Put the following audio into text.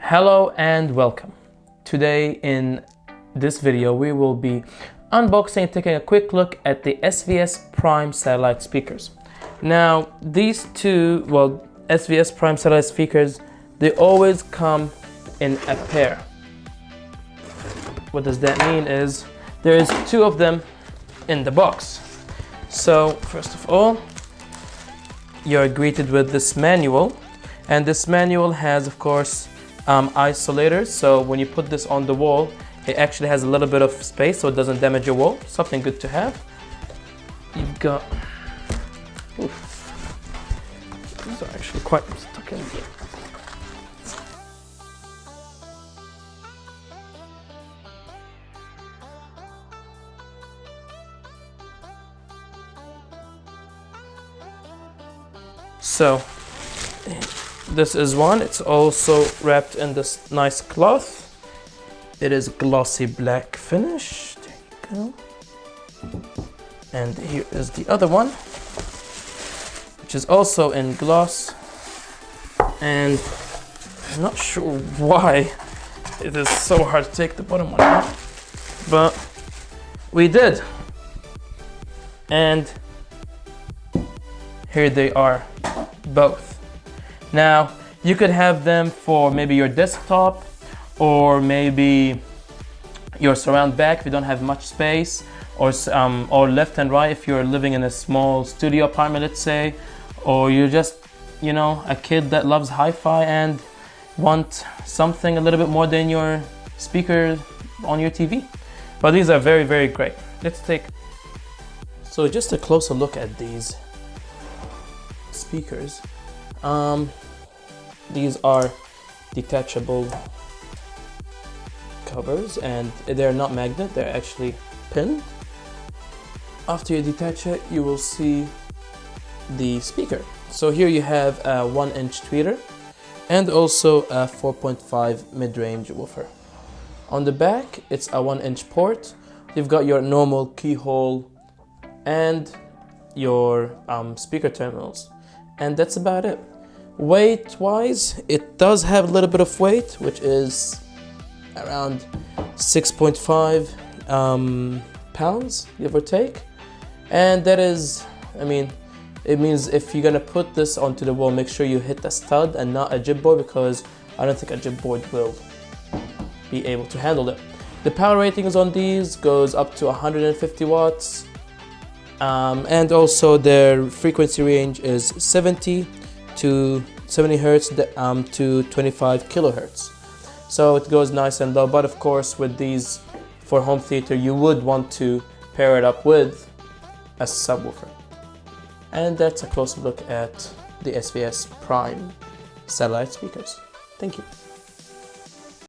Hello and welcome. Today in this video we will be unboxing and taking a quick look at the SVS Prime Satellite speakers. Now these two, SVS Prime Satellite speakers, they always come in a pair. What does that mean is there is two of them in the box. So first of all, you're greeted with this manual, and this manual has of course isolators, so when you put this on the wall it actually has a little bit of space so it doesn't damage your wall. Something good to have. You've got, these are actually quite stuck in here. So this is one. It's also wrapped in this nice cloth. It is glossy black finish. There you go. And here is the other one, which is also in gloss. And I'm not sure why it is so hard to take the bottom one out, but we did. And here they are, both. Now you could have them for maybe your desktop or maybe your surround back if you don't have much space, or left and right if you're living in a small studio apartment, let's say, or you're just, you know, a kid that loves hi-fi and want something a little bit more than your speaker on your TV. But these are very, very great. Let's take just a closer look at these speakers. These are detachable covers and they're not magnet, they're actually pinned. After you detach it, you will see the speaker. So here you have a 1-inch tweeter and also a 4.5 mid-range woofer. On the back, it's a 1-inch port. You've got your normal keyhole and your speaker terminals. And that's about it. Weight wise, it does have a little bit of weight, which is around 6.5 pounds, give or take. And that is, it means if you're gonna put this onto the wall, make sure you hit a stud and not a jibboard, because I don't think a jibboard will be able to handle it. The power ratings on these goes up to 150 watts. And also their frequency range is 70 to 70 hertz to 25 kilohertz. So it goes nice and low, but of course with these for home theater you would want to pair it up with a subwoofer. And that's a closer look at the SVS Prime Satellite speakers. Thank you.